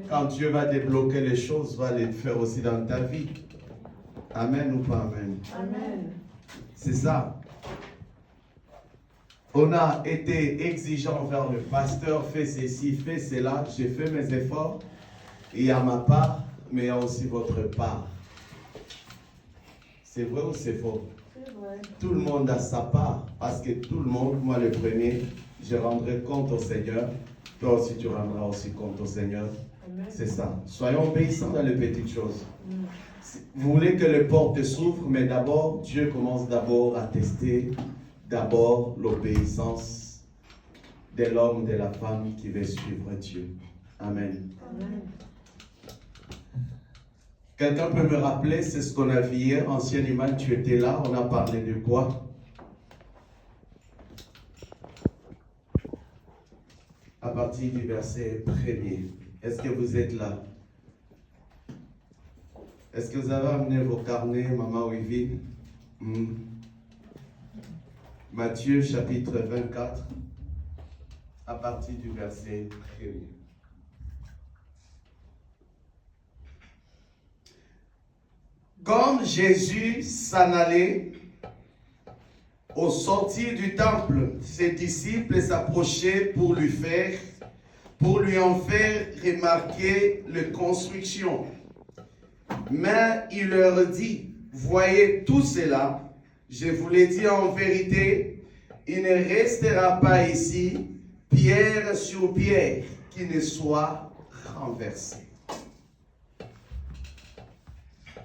quand Dieu va débloquer les choses, va les faire aussi dans ta vie. Amen ou pas amen? Amen. C'est ça. On a été exigeant envers le pasteur, fais ceci, fais cela. J'ai fait mes efforts. Il y a ma part, mais il y a aussi votre part. C'est vrai ou c'est faux? C'est vrai. Tout le monde a sa part, parce que tout le monde, moi le premier, je rendrai compte au Seigneur. Toi aussi, tu rendras aussi compte au Seigneur. Amen. C'est ça. Soyons obéissants dans les petites choses. Mm. Vous voulez que les portes s'ouvrent, mais d'abord, Dieu commence d'abord à tester d'abord l'obéissance de l'homme, de la femme qui veut suivre Dieu. Amen. Amen. Quelqu'un peut me rappeler, c'est ce qu'on a vu hier, ancien Iman, tu étais là, on a parlé de quoi? À partir du verset 1er. Est-ce que vous êtes là? Est-ce que vous avez amené vos carnets, Maman Wivine? Matthieu chapitre 24, à partir du verset 1er. Comme Jésus s'en allait au sortir du temple, ses disciples s'approchaient pour lui en faire remarquer les constructions. Mais il leur dit, voyez tout cela, je vous l'ai dit en vérité, il ne restera pas ici pierre sur pierre qui ne soit renversée.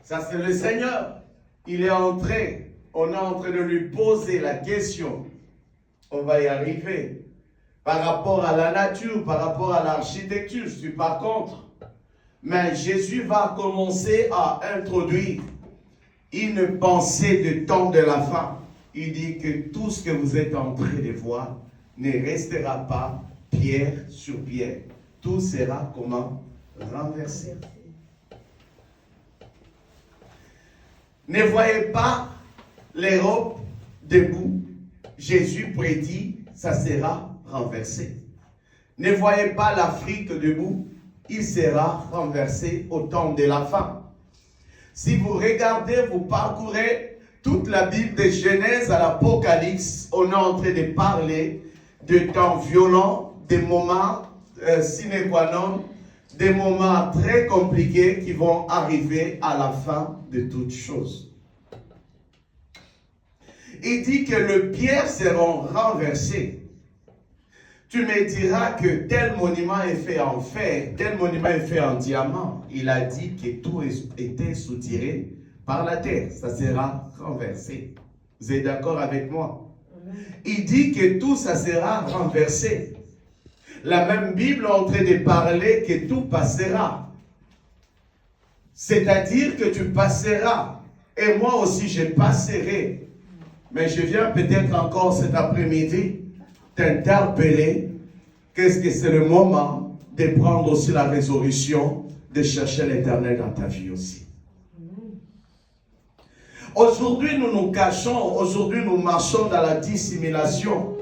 Ça, c'est le Seigneur. Il est entré. On est en train de lui poser la question. On va y arriver. Par rapport à la nature, par rapport à l'architecture, je ne suis pas contre. Mais Jésus va commencer à introduire une pensée du temps de la fin. Il dit que tout ce que vous êtes en train de voir ne restera pas pierre sur pierre. Tout sera comment? Renversé. Ne voyez pas l'Europe debout. Jésus prédit, ça sera renversé. Ne voyez pas l'Afrique debout. Il sera renversé au temps de la fin. Si vous regardez, vous parcourez toute la Bible de Genèse à l'Apocalypse, on est en train de parler de temps violents, des moments sine qua non, des moments très compliqués qui vont arriver à la fin de toutes choses. Il dit que les pierres seront renversées. Tu me diras que tel monument est fait en fer, tel monument est fait en diamant. Il a dit que tout était soutiré par la terre. Ça sera renversé. Vous êtes d'accord avec moi? Il dit que tout ça sera renversé. La même Bible est en train de parler que tout passera. C'est-à-dire que tu passeras. Et moi aussi, je passerai. Mais je viens peut-être encore cet après-midi t'interpeller. Qu'est-ce que c'est le moment de prendre aussi la résolution de chercher l'Éternel dans ta vie aussi. Aujourd'hui, nous nous cachons. Aujourd'hui, nous marchons dans la dissimulation.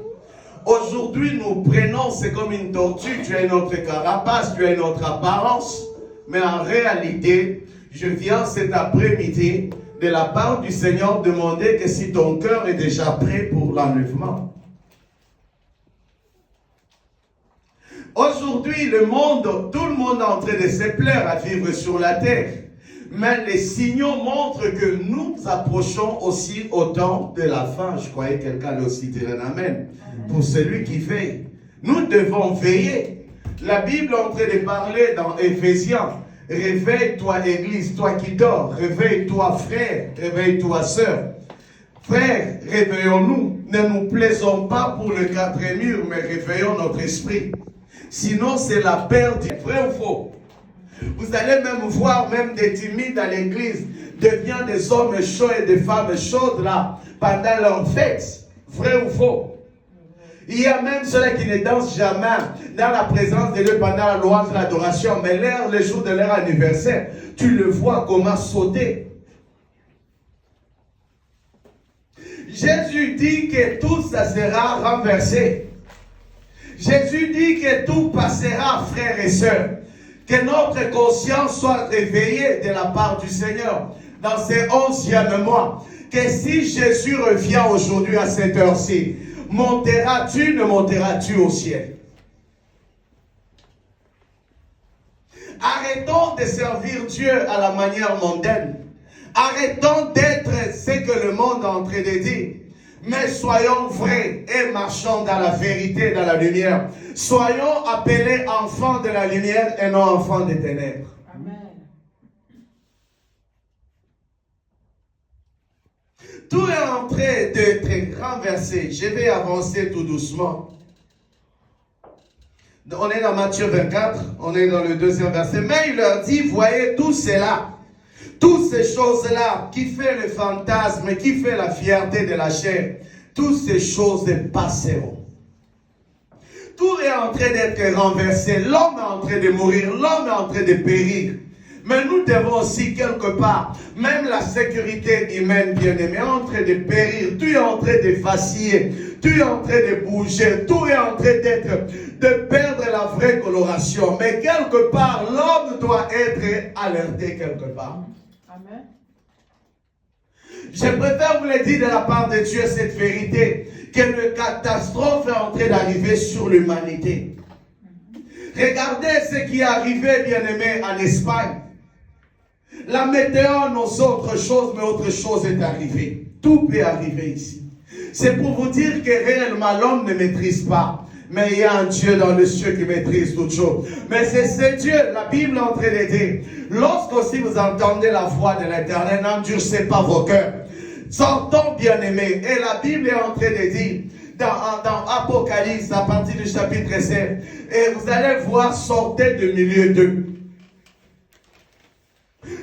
Aujourd'hui, nous prenons, c'est comme une tortue, tu as une autre carapace, tu as une autre apparence. Mais en réalité, je viens cet après-midi de la part du Seigneur demander que si ton cœur est déjà prêt pour l'enlèvement. Aujourd'hui, le monde, tout le monde est en train de se plaire à vivre sur la terre. Mais les signaux montrent que nous approchons aussi au temps de la fin. Je croyais que quelqu'un allait aussi dire un amen. Pour celui qui veille. Nous devons veiller. La Bible est en train de parler dans Éphésiens. Réveille-toi, Église, toi qui dors. Réveille-toi, frère. Réveille-toi, sœur. Frère, réveillons-nous. Ne nous plaisons pas pour le quatre murs, mais réveillons notre esprit. Sinon, c'est la perte. Vrai ou faux? Vous allez même voir même des timides à l'église devenir des hommes chauds et des femmes chaudes là pendant leur fête. Vrai ou faux? Il y a même ceux-là qui ne dansent jamais dans la présence de Dieu pendant la louange de l'adoration, mais le jour de leur anniversaire, tu le vois comment sauter. Jésus dit que tout ça sera renversé. Jésus dit que tout passera, frères et sœurs. Que notre conscience soit réveillée de la part du Seigneur dans ces 11e mois. Que si Jésus revient aujourd'hui à cette heure-ci, monteras-tu, ne monteras-tu au ciel? Arrêtons de servir Dieu à la manière mondaine. Arrêtons d'être ce que le monde est en train de dire. Mais soyons vrais et marchons dans la vérité, dans la lumière. Soyons appelés enfants de la lumière et non enfants des ténèbres. Amen. Tout est en train d'être renversé. Je vais avancer tout doucement. On est dans Matthieu 24, on est dans le 2e verset. Mais il leur dit, voyez tout cela, toutes ces choses-là qui fait le fantasme, qui fait la fierté de la chair, toutes ces choses passeront. Tout est en train d'être renversé. L'homme est en train de mourir, l'homme est en train de périr. Mais nous devons aussi quelque part, même la sécurité humaine bien-aimée est en train de périr, tout est en train de vaciller, tout est en train de bouger, tout est en train de perdre la vraie coloration. Mais quelque part, l'homme doit être alerté quelque part. Amen. Je préfère vous le dire de la part de Dieu cette vérité, qu'une catastrophe est en train d'arriver sur l'humanité. Regardez ce qui est arrivé, bien-aimé, en Espagne. La météo annonce autre chose, mais autre chose est arrivée. Tout peut arriver ici. C'est pour vous dire que réellement l'homme ne maîtrise pas. Mais il y a un Dieu dans le ciel qui maîtrise toutes choses. Mais c'est ce Dieu, la Bible est en train de dire, lorsque aussi vous entendez la voix de l'Éternel, n'endurcez pas vos cœurs. Sortons, bien-aimés. Et la Bible est en train de dire, dans Apocalypse, à partir du chapitre 7, et vous allez voir, sortez du milieu d'eux.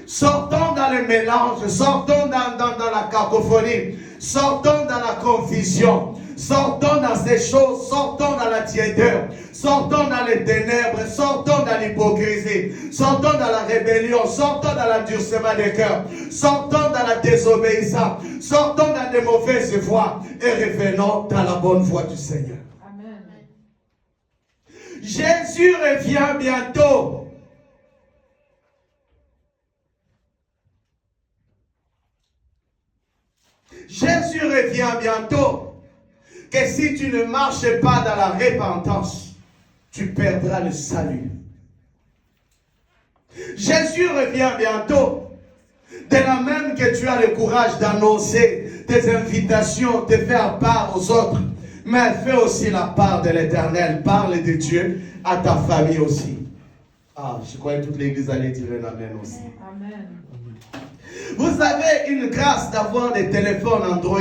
Sortons dans le mélange, sortons dans la cacophonie, sortons dans la confusion, sortons dans ces choses, sortons dans la tiédeur, sortons dans les ténèbres, sortons dans l'hypocrisie, sortons dans la rébellion, sortons dans l'endurcissement des cœurs, sortons dans la désobéissance, sortons dans des mauvaises voies et revenons dans la bonne voie du Seigneur. Amen. Jésus revient bientôt. Jésus revient bientôt. Que si tu ne marches pas dans la repentance, tu perdras le salut. Jésus revient bientôt. De la même que tu as le courage d'annoncer tes invitations, de faire part aux autres, mais fais aussi la part de l'Éternel. Parle de Dieu à ta famille aussi. Ah, je crois que toute l'église allait dire un amen aussi. Amen. Vous avez une grâce d'avoir des téléphones Android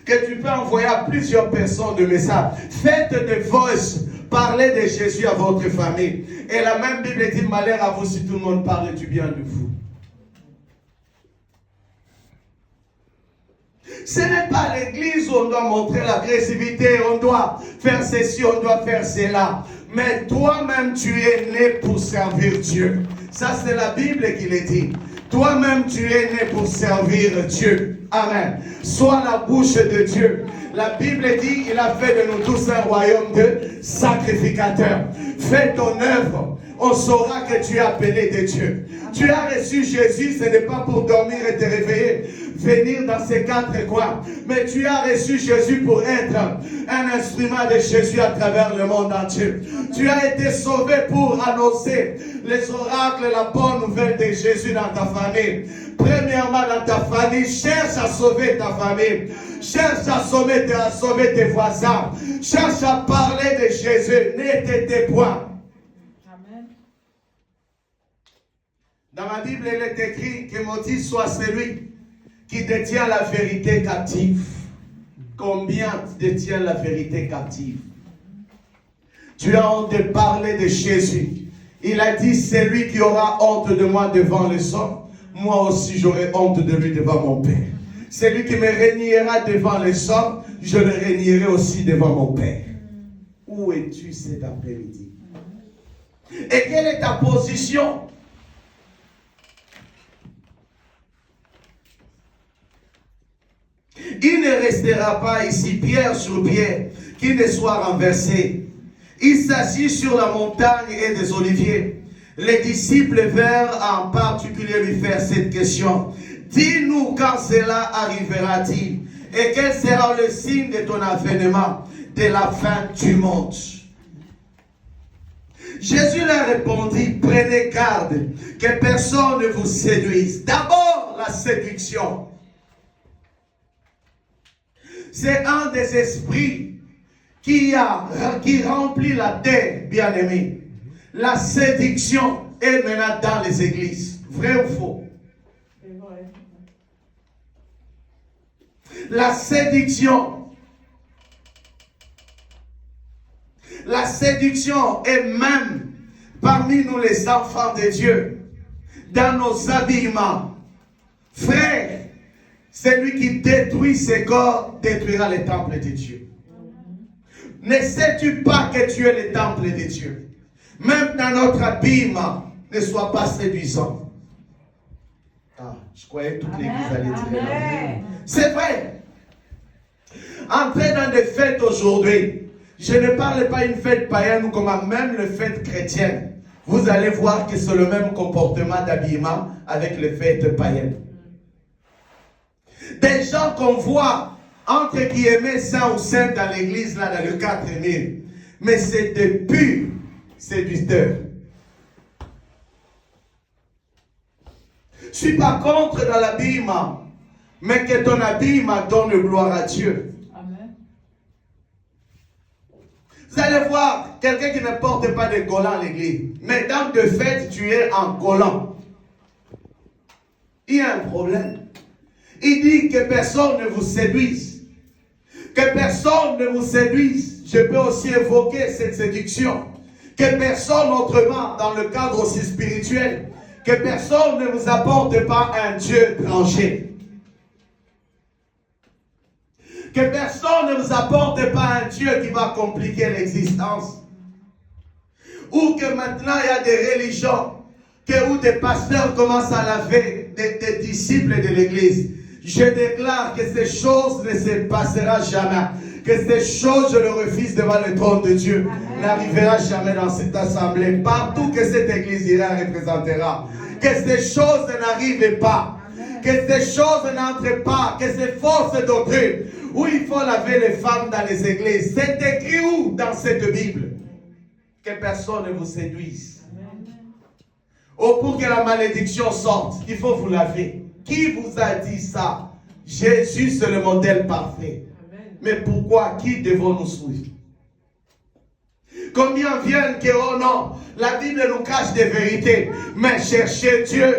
que tu peux envoyer à plusieurs personnes de messages. Faites des voices, parlez de Jésus à votre famille. Et la même Bible dit, malheur à vous si tout le monde parle du bien de vous. Ce n'est pas l'église où on doit montrer l'agressivité, on doit faire ceci, on doit faire cela. Mais toi-même, tu es né pour servir Dieu. Ça, c'est la Bible qui le dit. Toi-même, tu es né pour servir Dieu. Amen. Sois la bouche de Dieu. La Bible dit, il a fait de nous tous un royaume de sacrificateurs. Fais ton œuvre. On saura que tu es appelé de Dieu. Tu as reçu Jésus, ce n'est pas pour dormir et te réveiller, venir dans ces quatre coins. Mais tu as reçu Jésus pour être un instrument de Jésus à travers le monde entier. Tu as été sauvé pour annoncer les oracles, la bonne nouvelle de Jésus dans ta famille. Premièrement, dans ta famille, cherche à sauver ta famille. Cherche à sauver tes voisins. Cherche à parler de Jésus. Ne tes point. Dans ma Bible, il est écrit que maudit soit celui qui détient la vérité captive. Combien détient la vérité captive? Tu as honte de parler de Jésus. Il a dit, c'est lui qui aura honte de moi devant les hommes. Moi aussi, j'aurai honte de lui devant mon Père. Celui qui me régnera devant les hommes, je le régnerai aussi devant mon Père. Où es-tu cet après-midi? Et quelle est ta position? Il ne restera pas ici pierre sur pierre qui ne soit renversé. Il s'assit sur la montagne et des oliviers. les disciples vinrent en particulier lui faire cette question. Dis-nous quand cela arrivera-t-il et quel sera le signe de ton avènement, de la fin du monde. Jésus leur répondit, prenez garde que personne ne vous séduise. D'abord, la séduction. C'est un des esprits qui remplit la terre, bien-aimé. La séduction est maintenant dans les églises. Vrai ou faux? La séduction. La séduction est même parmi nous les enfants de Dieu, dans nos habillements. Frère, celui qui détruit ses corps détruira les temples de Dieu. Ne sais-tu pas que tu es le temple de Dieu? Même dans notre habillement, ne sois pas séduisant. Ah, je croyais que toute l'église allait dire non. C'est vrai. Entrez dans des fêtes aujourd'hui. Je ne parle pas d'une fête païenne ou comme même les fêtes chrétiennes. Vous allez voir que c'est le même comportement d'habillement avec les fêtes païennes. Des gens qu'on voit entre guillemets saints ou saintes dans l'église, là, dans le 4000. Mais c'est des purs séducteurs. Je ne suis pas contre dans l'habillement, mais que ton habillement donne gloire à Dieu. Vous allez voir quelqu'un qui ne porte pas de collant à l'église. Mais dans de fait, tu es en collant. Il y a un problème. Il dit que personne ne vous séduise. Que personne ne vous séduise. Je peux aussi évoquer cette séduction. Que personne autrement, dans le cadre aussi spirituel, que personne ne vous apporte pas un Dieu étranger. Que personne ne vous apporte pas un Dieu qui va compliquer l'existence. Ou que maintenant il y a des religions où des pasteurs commencent à laver des disciples de l'église. Je déclare que ces choses ne se passeront jamais. Que ces choses, je le refuse devant le trône de Dieu, n'arrivera jamais dans cette assemblée. Partout que cette église ira représentera. Que ces choses n'arrivent pas. Que ces choses n'entrent pas. Que ces fausses doctrines où il faut laver les femmes dans les églises. C'est écrit où dans cette Bible? Que personne ne vous séduise. Oh, pour que la malédiction sorte, il faut vous laver. Qui vous a dit ça? Jésus, c'est le modèle parfait. Mais pourquoi? Qui devons-nous suivre? Combien viennent que, oh non, la Bible nous cache des vérités. Mais cherchez Dieu,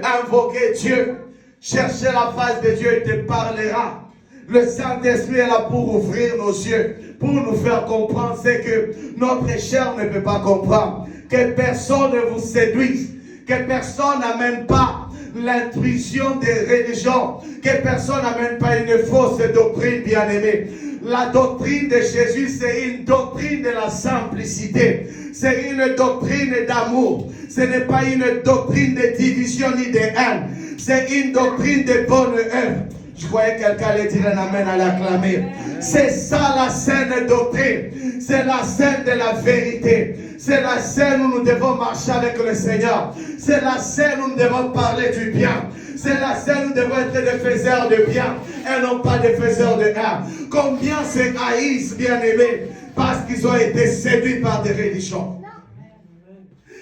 invoquez Dieu. Cherchez la face de Dieu, il te parlera. Le Saint-Esprit est là pour ouvrir nos yeux, pour nous faire comprendre ce que notre chair ne peut pas comprendre. Que personne ne vous séduise, que personne n'amène pas l'intrusion des religions, que personne n'amène pas une fausse doctrine, bien-aimée. La doctrine de Jésus, c'est une doctrine de la simplicité. C'est une doctrine d'amour. Ce n'est pas une doctrine de division ni de haine. C'est une doctrine de bonne œuvre. Je croyais que quelqu'un allait dire un amen à l'acclamer. C'est ça la saine doctrine. C'est la scène de la vérité. C'est la scène où nous devons marcher avec le Seigneur. C'est la scène où nous devons parler du bien. C'est la scène où nous devons être des faiseurs de bien et non pas des faiseurs de haine. Combien se haïssent, bien-aimés, parce qu'ils ont été séduits par des religions.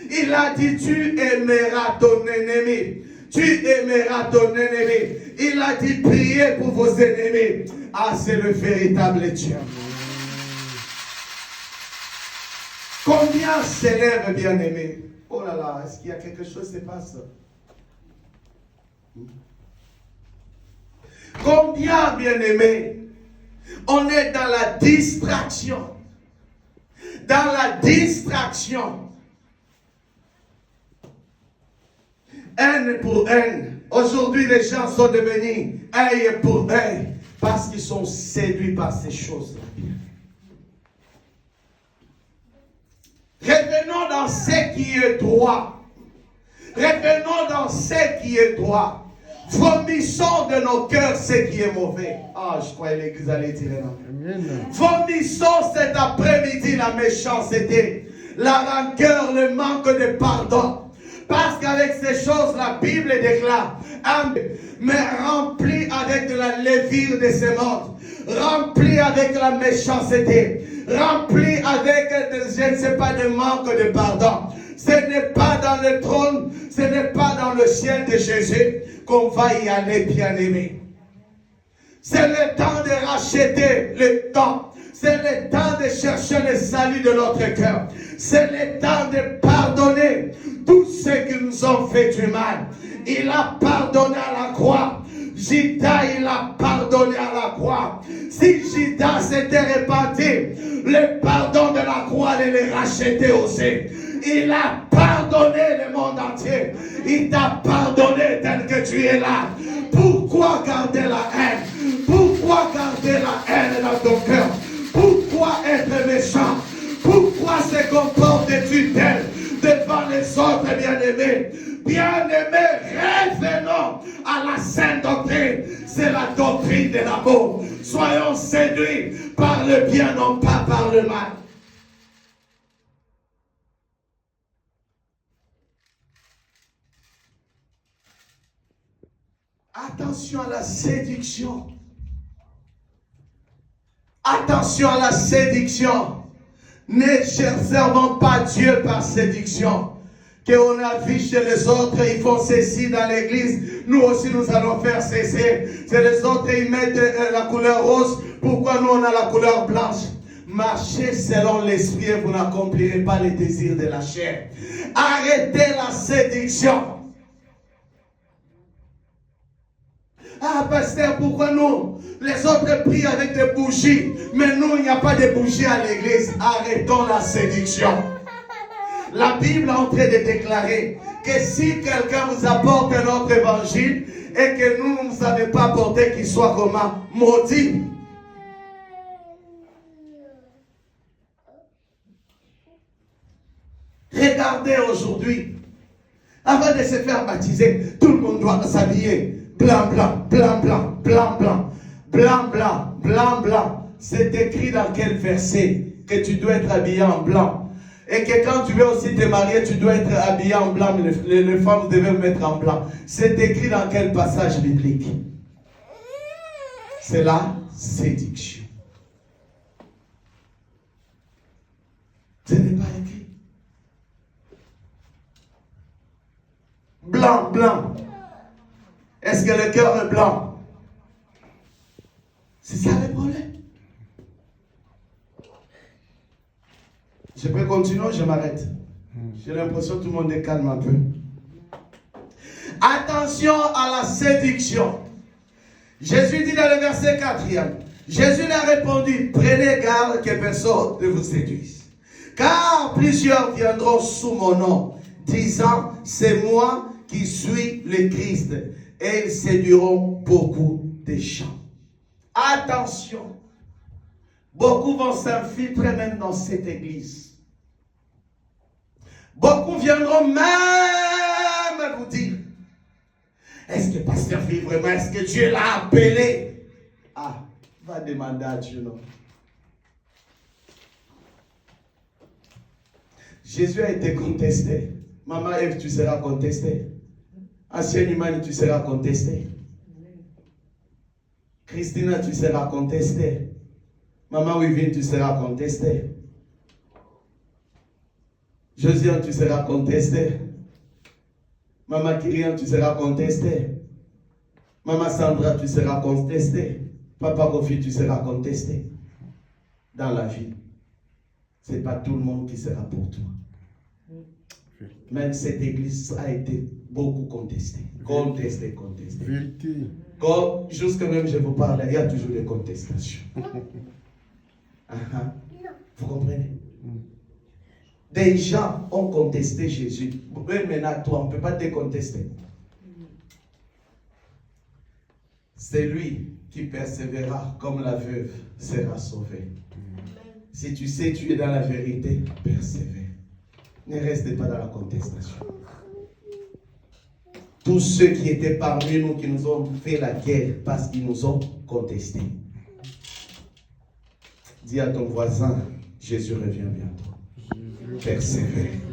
Il a dit, tu aimeras ton ennemi. Tu aimeras ton ennemi. Il a dit, priez pour vos ennemis. Ah, c'est le véritable Dieu. Combien s'élèvent, bien-aimés? Oh là là, est-ce qu'il y a quelque chose qui se passe? Combien, bien-aimés, on est dans la distraction. Dans la distraction. Haine pour haine. Aujourd'hui, les gens sont devenus œil pour œil parce qu'ils sont séduits par ces choses-là. Revenons dans ce qui est droit. Revenons dans ce qui est droit. Vomissons de nos cœurs ce qui est mauvais. Ah, je croyais l'église allait dire non. Vomissons cet après-midi la méchanceté, la rancœur, le manque de pardon. Parce qu'avec ces choses, la Bible déclare, mais rempli avec de la levure de ce monde, rempli avec la méchanceté, rempli avec, je ne sais pas, de manque de pardon. Ce n'est pas dans le trône, ce n'est pas dans le ciel de Jésus qu'on va y aller, bien-aimé. C'est le temps de racheter le temps. C'est le temps de chercher le salut de notre cœur. C'est le temps de pardonner tous ceux qui nous ont fait du mal. Il a pardonné à la croix. Judas, il a pardonné à la croix. Si Judas s'était repenti, le pardon de la croix allait le racheter aussi. Il a pardonné le monde entier. Il t'a pardonné tel que tu es là. Pourquoi garder la haine? Pourquoi garder la haine dans ton cœur? Pourquoi être méchant? Pourquoi se comporter-tu tel devant les autres bien-aimés? Bien-aimés, revenons à la sainte doctrine. C'est la doctrine de l'amour. Soyons séduits par le bien, non pas par le mal. Attention à la séduction. Attention à la séduction. Ne servons pas Dieu par séduction. Qu'on a vu chez les autres, ils font ceci dans l'église. Nous aussi, nous allons faire ceci. C'est les autres, ils mettent la couleur rose. Pourquoi nous, on a la couleur blanche? Marchez selon l'esprit et vous n'accomplirez pas les désirs de la chair. Arrêtez la séduction. Ah, pasteur, pourquoi nous? Les autres prient avec des bougies, mais nous, il n'y a pas de bougies à l'église. Arrêtons la séduction. La Bible est en train de déclarer que si quelqu'un vous apporte un autre évangile et que nous ne nous avons pas apporté, qu'il soit comment? Maudit. Regardez aujourd'hui, avant de se faire baptiser, tout le monde doit s'habiller. Blanc, blanc, blanc, blanc, blanc, blanc, blanc, blanc, blanc, blanc. C'est écrit dans quel verset que tu dois être habillé en blanc? Et que quand tu veux aussi te marier, tu dois être habillé en blanc. Les femmes devaient mettre en blanc. C'est écrit dans quel passage biblique? C'est la séduction. Ce n'est pas écrit. Blanc, blanc. Est-ce que le cœur est blanc? C'est ça le problème. Je peux continuer ou je m'arrête? J'ai l'impression que tout le monde est calme un peu. Attention à la séduction. Jésus dit dans le verset 4e, Jésus leur a répondu, prenez garde que personne ne vous séduise. Car plusieurs viendront sous mon nom, disant, c'est moi qui suis le Christ. Et ils séduiront beaucoup de gens. Attention. Beaucoup vont s'infiltrer même dans cette église. Beaucoup viendront même vous dire, est-ce que pasteur vit vraiment? Est-ce que Dieu l'a appelé? Ah, va demander à Dieu, non? Jésus a été contesté. Maman Ève, tu seras contestée. Ancienne humaine, tu seras contesté. Christina, tu seras contestée. Maman Wivine, tu seras contestée. Josiane, tu seras contestée. Maman Kyrian, tu seras contestée. Maman Sandra, tu seras contestée. Papa Kofi, tu seras contesté. Dans la vie, ce n'est pas tout le monde qui sera pour toi. Même cette église a été beaucoup contestée. Contestée. Comme, jusque même je vous parle, il y a toujours des contestations. Vous comprenez? Des gens ont contesté Jésus. Mais maintenant, toi, on ne peut pas te contester. C'est lui qui persévérera comme la veuve sera sauvée. Si tu sais, tu es dans la vérité, persévère. Ne restez pas dans la contestation. Tous ceux qui étaient parmi nous, qui nous ont fait la guerre parce qu'ils nous ont contestés. Dis à ton voisin, Jésus revient bientôt. persévérer.